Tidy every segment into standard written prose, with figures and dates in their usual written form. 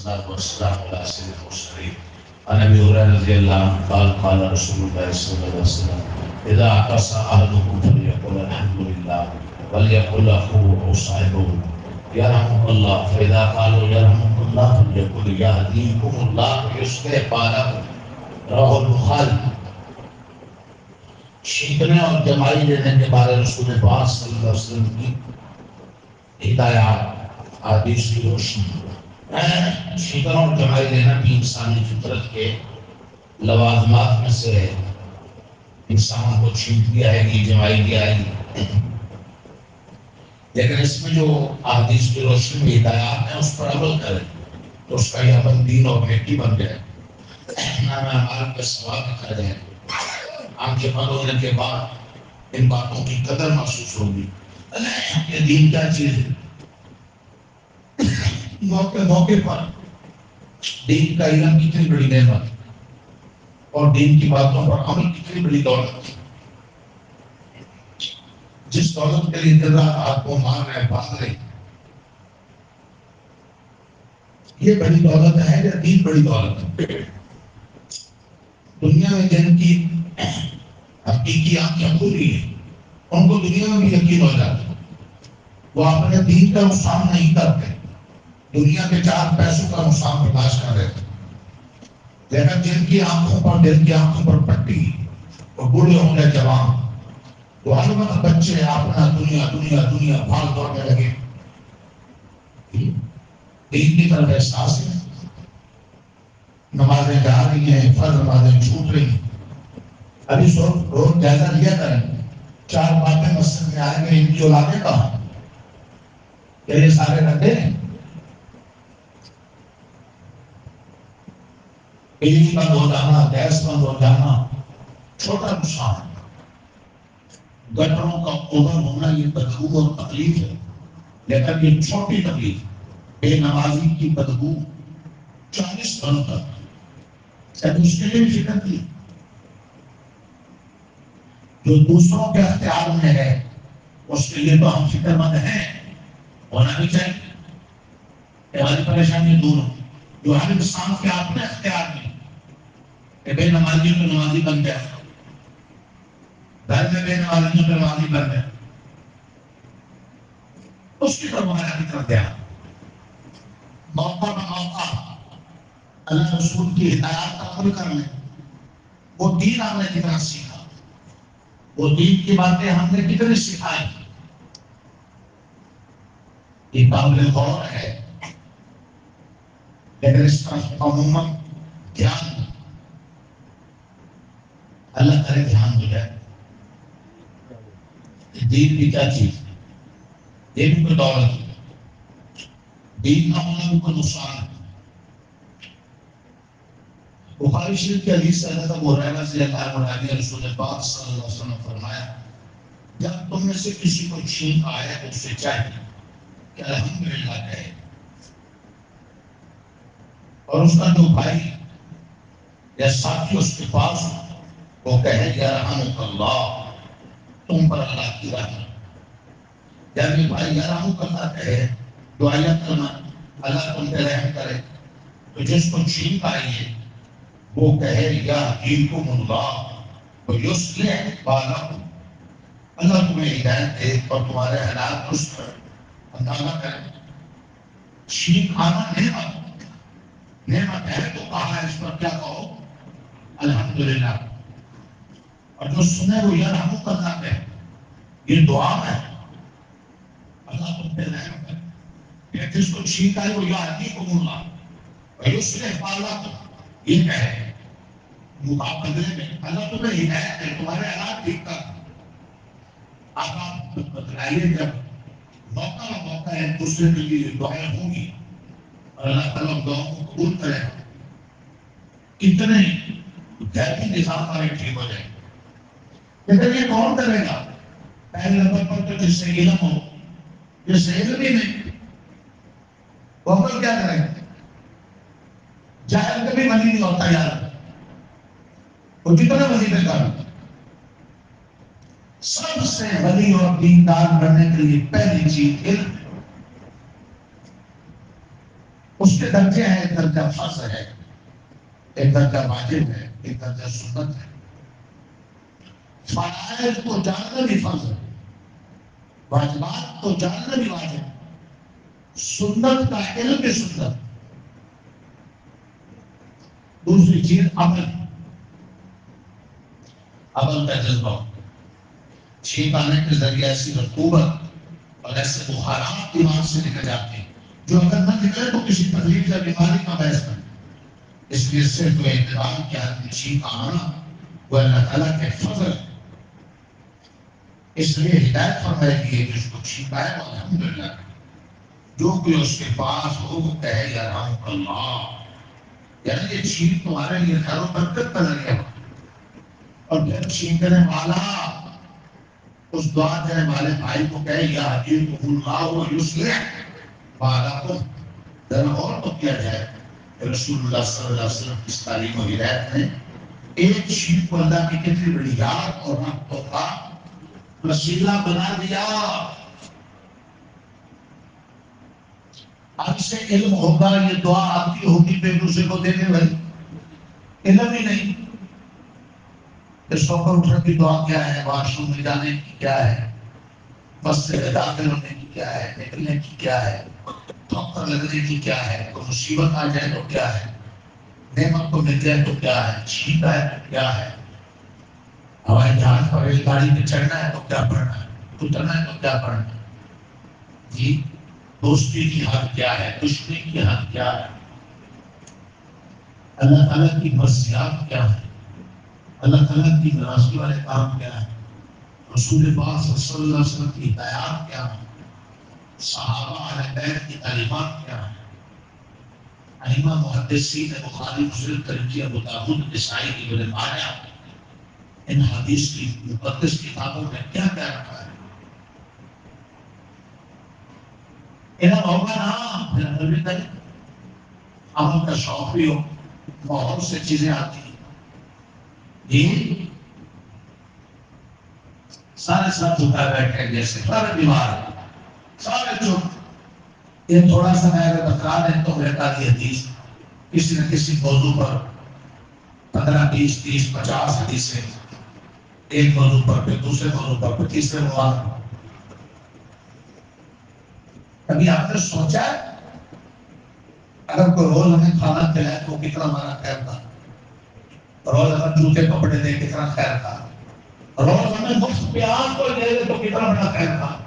والصلاة والسلام على سيد المرسلين عن أبي هريرة رضي الله عنه قال قال رسول الله صلى الله عليه وسلم إذا عطس أحدكم فليقل الحمد لله وليقل أخوه أو صاحبه يرحمك الله فإذا قالوا يرحمك الله فليقل يهديكم الله ويصلح بالكم رواه البخاری. چھینکنے اور جمائی دینے کے بارے رسول پاک صلی اللہ علیہ وسلم کی ہدایات حدیث کی روشنی. چھینکنا اور جمائی دینا بھی انسانی فطرت کے لوازمات میں سے ہے. انسان کو چھینک آئے گی، جمائی بھی آئے گی، لیکن اس میں جو احادیث کی روشنی میں ہدایات ہیں اس پر عمل کرے تو اس کا یہ عمل دین اور نیکی بن جائے، نام اعمال پہ ثواب لکھا جائے. آنکھیں بند ہونے کے بعد ان باتوں کی قدر محسوس ہوگی. یہ دین کیا چیز ہے؟ موقع پر دین کا علم کتنی بڑی نعمت اور دین کی باتوں پر عمل کتنی بڑی دولت. جس دولت کے لیے دل رات آپ کو مار رہے بھاگ رہے، یہ بڑی دولت ہے یا دین بڑی دولت ہے؟ دنیا میں جن کی حقیقی آنکھیں کھلی ہیں ان کو دنیا میں بھی یقین ہو جاتا ہے، وہ اپنے دین کا نقصان نہیں کرتے، دنیا کے چار پیسوں کا نقصان برداشت کر رہے تھے. لیکن جن کی آنکھوں پر، دل کی آنکھوں پر پٹی، وہ بوڑھے ہوں گے جوان، وہ ہر وقت بچے اپنا دنیا دنیا دنیا بھاگ دوڑنے لگے. دین کی طرف احساس ہے، نمازیں جا رہی ہیں، فرض نمازیں چھوٹ رہی ہیں. ابھی روز جائزہ لیا کریں، چار باتیں مسجد میں آئیں گے، ان کی اولادیں کہاں؟ کیا یہ سارے رکھے ہیں؟ بجلی بند ہو جانا، گیس بند ہو جانا چھوٹا نقصان ہے. گٹروں کا اوور ہونا یہ بدبو اور تکلیف ہے، لیکن یہ چھوٹی تکلیف. بے نمازی کی بدبو 40 برس تک اس کے لیے فکر کی. جو دوسروں کے اختیار میں ہے اس کے لیے تو ہم فکر مند ہیں، ہونا بھی چاہیے کہ ہماری پریشانی دور ہو. جو ہر انسان کے اپنے اختیار میں کہ بے نمازی تو نمازی بن گیا، گھر میں بے نمازی تو نمازی بن گیا، اس کی طرف ہمارا کی طرف دیا. موقع نہ موقع اللہ رسول کی ہدایات کا عمل کر لیں. وہ دین ہم نے کتنا سیکھا، وہ دین کی باتیں ہم نے کتنی سکھائی، یہ قابل غور ہے. لیکن اس کا عموماً دھیان اللہ کرے دھیان ہو جائے. دین کی کیا چیز ہے؟ یہ بھی کوئی دولت ہے، دین نہ ہونا بھی کوئی نقصان ہے. بخاری شریف کی حدیث سے حضرت ابو ہریرہ رضی اللہ عنہ رسول پاک صلی اللہ علیہ وسلم نے فرمایا، جب تم میں سے کسی کو چھینک آئے تو اسے چاہیے کہ الحمدللہ کہے، اور اس کا جو بھائی یا ساتھی اس کے پاس وہ کہے یرحمک اللہ، تم پر اللہ کی رحمت. یعنی بھائی یرحمک اللہ کہے، دعائیہ کلمہ اللہ تم پہ رحم کرے. تو جس کو چھینک آئی ہے وہ کہے یہدیکم اللہ ویصلح بالکم، اللہ تمہیں ہدایت دے اور تمہارے حالات درست کرے. اندازہ کریں، چھینک آنا نعمت ہے تو کہا ہے اس پر کیا کہو؟ الحمدللہ. اور جو سنے وہ یرحمک اللہ کہے، یہ دعا ہے، اللہ تم پہ رحم کرے. جس کو چھینک آئے وہ یہدیکم اللہ ویصلح بالکم، یہ کہے مقابلے میں اللہ تمہیں ہدایت ہے، تمہارے حالات ٹھیک کر. آپ بتلائیے جب موقع ہے دوسرے کے لیے دعائیں ہوں گی اور اللہ تعالیٰ دعاؤں کو قبول کرے گا، کتنے ذاتی نظام ہمارے ٹھیک ہو جائیں گے. لیکن یہ کون کرے گا؟ پہلے نمبر پر تو جس سے علم ہو، جس سے علم ہی نہیں وہ عمل کیا کرے گا؟ جاہل کبھی ولی نہیں ہوتا یار، وہ جتنے وظیفے کر. سب سے ولی اور دیندار بننے کے لیے پہلی چیز علم ہے. اس کے درجے ہیں، ایک درجہ فرض ہے، ایک درجہ واجب ہے، ایک درجہ سنت ہے۔ فرائض کو جاننا بھی فرض ہے، واجبات کو جاننا بھی واجب ہے، سنت کا علم بھی سنت۔ دوسری چیز عمل، عمل کا جذبہ، چھینک آنے کے ذریعے ایسی رطوبت اور ایسے بخارات دماغ سے نکل جاتے ہیں جو اگر نہ نکلے تو کسی تکلیف یا بیماری کا باعث بنے۔ اس لیے صرف تو اعتبار کے آدمی چھینک آنا وہ اللہ تعالیٰ کے فضل ہے۔ اس لیے ہدایت فرمائے گی کہ اس کو چھینک آئے اور الحمدللہ جو کوئی اس کے پاس ہو وہ کہے یرحمک اللہ، یعنی یہ چھینک تمہارے لیے خیر و برکت کا ذریعہ ہو۔ اور پھر چھینکنے والا اس دعا دینے والے بھائی کو کہے یا حجیب اللہ و یصلح بالکم، ذرا اور تو کیا جائے۔ رسول اللہ صلی اللہ علیہ وسلم کی تعلیم و ہدایت نے ایک چھینک کو اللہ کی کتنی بڑی یاد اور رحمتوں کا وسیلہ بنا دیا۔ اب سے علم ہوگا، یہ دعا آپ کی ہوگی پہ دوسرے کو دینے والی، علم ہی نہیں۔ اس وقت اٹھنے کی دعا کیا ہے، واش روم میں جانے کی کیا ہے، بس سے داخل ہونے کی کیا ہے، نکلنے کی کیا ہے، ٹھوکر لگنے کی کیا ہے، کوئی مصیبت آ جائے تو کیا ہے، نعمت کو مل جائے تو کیا ہے، چھینک آئے تو کیا ہے، ہوائی جہاز پر ریل گاڑی پہ چڑھنا ہے تو کیا پڑھنا ہے، اترنا ہے تو کیا پڑھنا ہے، جی دوستی کی حد کیا ہے، دشمنی کی حد کیا ہے، اللہ تعالیٰ کی مرضیات کیا ہے، اللہ تعالیٰ کی ناراضگی والے کام کیا ہے، رسول پاک صلی اللہ علیہ وسلم کی ہدایات کیا ہے، صحابہ اہل بیت کی تعلیمات کیا ہیں، ائمہ محدثین بخاری مسلم ترمذی ابو داؤد نسائی کی ابن ماجہ ان حدیث کی مقدس کتابوں میں کیا کیا رکھا ہے۔ علم ہوگا نا پھر عمل بھی کرے، عمل کا شوق بھی ہو، بہت سے چیزیں آتی ہیں جی، سارے ساتھ جھکا بیٹھے جیسے سارے بیمار سارے چپ۔ یہ تھوڑا سا میں اگر بتلا دیں تو میرے کہا حدیث کسی نہ کسی موضوع پر 15 20 30 50 حدیثیں، ایک موضوع پر پھر دوسرے موضوع پر پھر تیسرے موضوع پر۔ کبھی آپ نے سوچا ہے اگر کوئی روز ہمیں کھانا کھلائے تو کتنا ہمارا خیر تھا، روز اگر جوتے کپڑے دے کتنا خیر تھا، روز ہمیں مفت پیاز کو دے دے تو کتنا بڑا خیر تھا،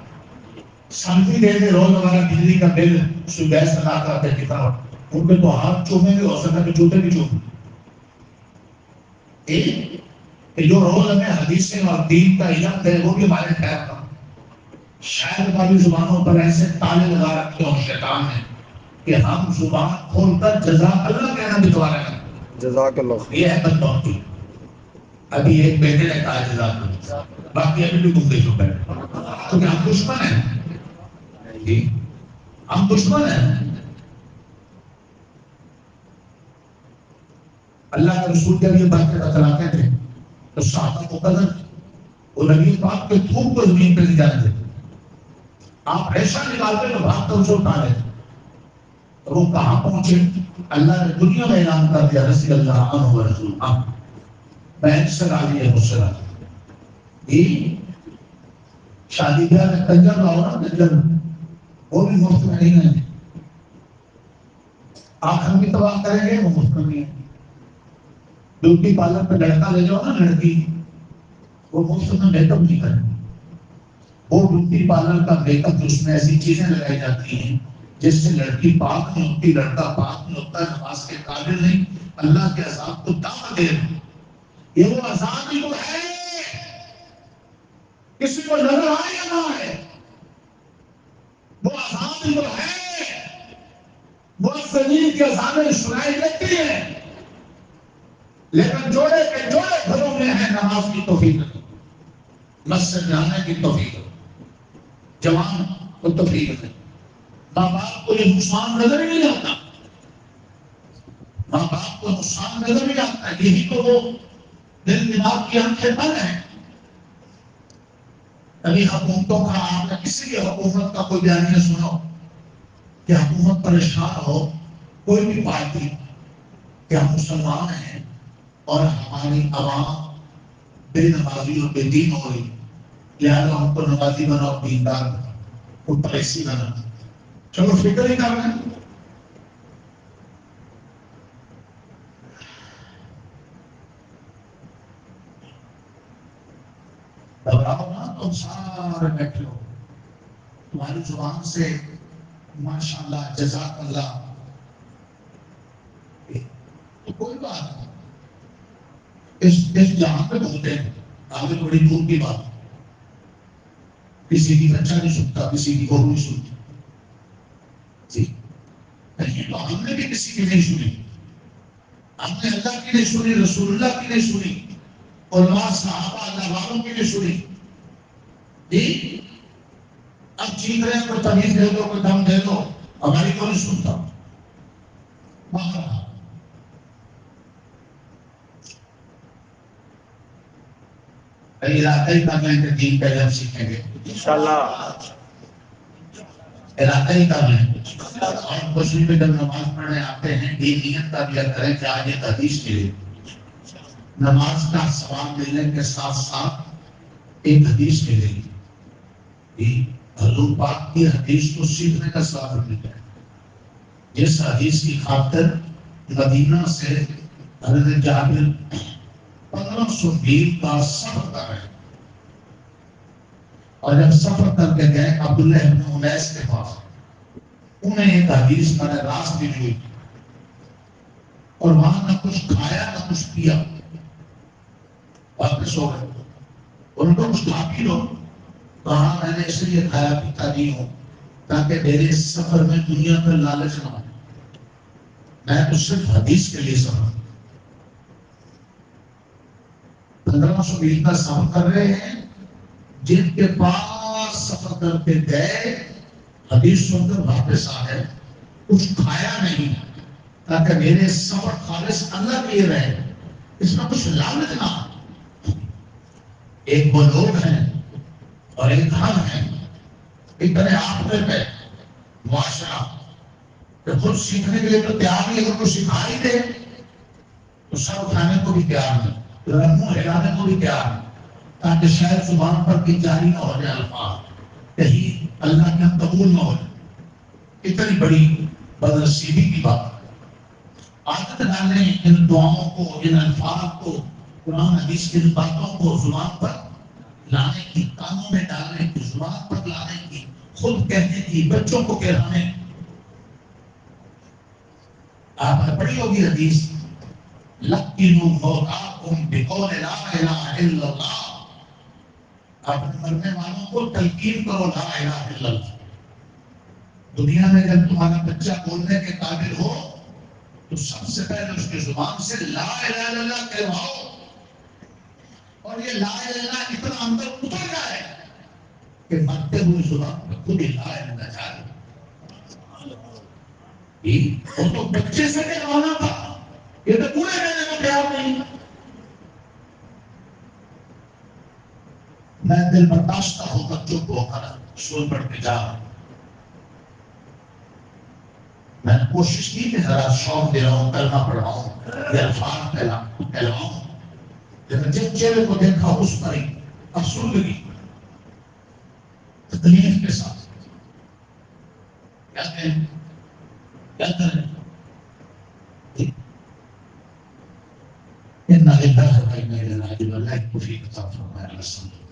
سمجھی دے دے روز ہمارا بجلی کا بل صبح سے ادا کرتے کتنا بڑا۔ ان کے تو ہاتھ چومیں گے اور سکتا کہ جوتے بھی چومیں گے، کہ جو روز ہمیں حدیثیں اور دین کا علم دے وہ بھی ہمارے خیر تھا۔ شاید ہماری زبانوں پر ایسے تالے لگا رکھے ہوں شیطان نے کہ ہم زبان کھول کر جزاک اللہ کہنا بھی دوبارہ کریں، جزاک اللہ، یہ ہے بندوں کی۔ ابھی ایک بیٹے نے کہا جزاک اللہ، باقی ابھی بھی گھومتے چھپ بیٹھے کیونکہ ہم دشمن ہیں جی، ہم دشمن ہیں۔ اللہ کے رسول جب یہ باتیں بتلاتے تھے تو صحابہ کو قدر، وہ نبی پاک کے تھوک کو زمین پہ نہیں جانے دیتے، آپ ایسا نکالتے تو بھاگ کر اسے اٹھا لیتے۔ تو وہ کہاں پہنچے؟ اللہ نے دنیا میں اعلان کر دیا رضی اللہ عنہ و رسول عنہ، میں ان سے راضی ہے، مجھ سے راضی۔ یہ شادی بیاہ میں کنجر لاؤ نا، کنجر وہ بھی مفت میں نہیں ہے، آنکھیں بھی تباہ کریں گے وہ مفت میں نہیں ہے۔ بیوٹی پارلر پہ لڑکا لے جاؤ نا، لڑکی وہ مفت میں میک اپ نہیں کریں گے، وہ بیوٹی پارلر کا میک اپ اس میں ایسی چیزیں لگائی جاتی ہیں جس سے لڑکی پاک نہیں ہوتی، لڑکا پاک نہیں ہوتا، نماز کے قابل نہیں، اللہ کے عذاب کو دعوت دے رہے۔ یہ وہ عذاب ہی تو ہے، کسی کو نظر آئے یا نہ آئے، وہ عذاب ہی تو ہے، وہ زمین کی عذابیں سنائی دیتی ہیں، لیکن جوڑے کے جوڑے گھروں میں ہے نماز کی توفیق نہیں، مسجد جانے کی توفیق نہیں، جوان کو توفیق نہیں، ماں باپ کو یہ نقصان نظر ہی نہیں آتا، ماں باپ کو نقصان نظر نہیں آتا، یہی تو وہ دل دماغ کی آنکھیں بند ہیں۔ ابھی حکومتوں کا آپ نے کسی بھی حکومت کا کوئی بیانیہ سنو کہ حکومت پریشان ہو کوئی بھی پارٹی کہ ہم مسلمان ہیں اور ہماری عوام بے نمازی اور بے دین ہو گئی، لہٰذا ہم کو نمازی بناؤ، دیندار بناؤ، وہ پیسی بنا، چلو فکر ہی کر رہے ہیں۔ گھبراؤ نا، تم سارے بیٹھے ہو، تمہاری زبان سے ماشاء اللہ جزاک اللہ، تو کوئی بات نہیں، اس جہاں پہ بولتے ہیں آگے بڑی دور کی بات، کسی کی بچہ نہیں سنتا، کسی کی بہو نہیں سنتی جی، نہیں تو ہم نے بھی کسی کی نہیں سنی، ہم نے اللہ کی نہیں سنی، رسول اللہ کی نہیں سنی، علماء صحابہ اللہ والوں کی نہیں سنی جی۔ اب چیخ رہے ہیں کوئی تمیز دے دو، کوئی دم دے دو، ہماری کو نہیں سنتا، باہر علاقائی کر لیں کہ دین پہلے ہم سیکھیں گے انشاءاللہ، علاقائی کر لیں، اور خوشی میں جب نماز پڑھنے آتے ہیں یہ نیت کر لیا کریں کہ آج ایک حدیث ملے، نماز کا ثواب ملنے کے ساتھ ساتھ ایک حدیث ملے گی، حضور پاک کی حدیث کو سیکھنے کا ثواب ملتا ہے۔ جس حدیث کی خاطر مدینہ سے حضرت جابر 1500 میل کا سفر کر رہے ہیں، اور جب سفر کر کے گئے عبداللہ ابن انیس کے پاس، انہیں ایک حدیث میں راست ملی ہوئی اور وہاں نہ کچھ کھایا نہ کچھ پیا، واپس ہو گئے، ان کو کچھ کھا پی لو، کہا میں نے اس لیے کھایا پیتا نہیں ہوں تاکہ میرے سفر میں دنیا پر لالچ نہ ہو، میں تو صرف حدیث کے لیے سفر 1500 میل کا سفر کر رہے ہیں، جن کے پاس سفر کر کے گئے حدیث سن کر واپس آ گئے، کچھ کھایا نہیں تاکہ میرے سفر خالص اللہ کے لیے رہے، اس میں کچھ لالچ نہ ہو۔ ایک وہ لوگ ہیں اور ایک ہم ہیں، ایک بڑے آخر پہ معاشرہ کہ خود سیکھنے کے لیے تو تیار نہیں، اگر کوئی سکھا ہی دے تو سر اٹھانے کو بھی تیار نہیں، منہ ہلانے کو بھی تیار نہیں، تاکہ شاید زبان پر کی جاری نہ ہو جائے الفاظ، کہیں اللہ کے قبول نہ ہو جائے۔ اتنی بڑی بدنصیبی کی بات، عادت ڈالیں ان دعاؤں کو، ان الفاظ کو، قرآن حدیث کی باتوں کو زبان پر لانے کی، کانوں میں ڈالنے کی، زبان پر لانے کی، خود کہنے کی، بچوں کو کہلانے کی۔ آپ نے پڑھی ہوگی حدیث، لَقِّنُوا مَوْتَاكُمْ بِقَوْلِ لَا إِلَٰهَ إِلَّا اللَّهُ، اپنے مرنے والوں کو تلقین کرو لا الہ الا اللہ۔ دنیا میں جب تمہارا بچہ بولنے کے قابل ہو تو سب سے پہلے اس کی زبان سے لا الہ الا اللہ کہلواؤ، اور یہ لا الہ الا اللہ اتنا اندر اتر جائے کہ مرتے ہوئے زبان پہ خود ہی لا الہ الا اللہ جائے۔ وہ تو بچے سے کہلوانا تھا، یہ تو پورے کہنے کو تیار نہیں۔ میں دل برداشتہ ہو کر چپ ہو کر سن پڑھ کے جا رہا ہوں، میں نے کوشش کی کہ ذرا شوق دے رہا ہوں، کلمہ پڑھاؤں، یہ الفاظ کہلواؤں، لیکن جب چہرے کو دیکھا اس پر ہی افسردگی، تکلیف کے ساتھ کیا کہیں، کیا کریں، ان للہ و انا الیہ راجعون، اللہ کی توفیق عطا فرمائے۔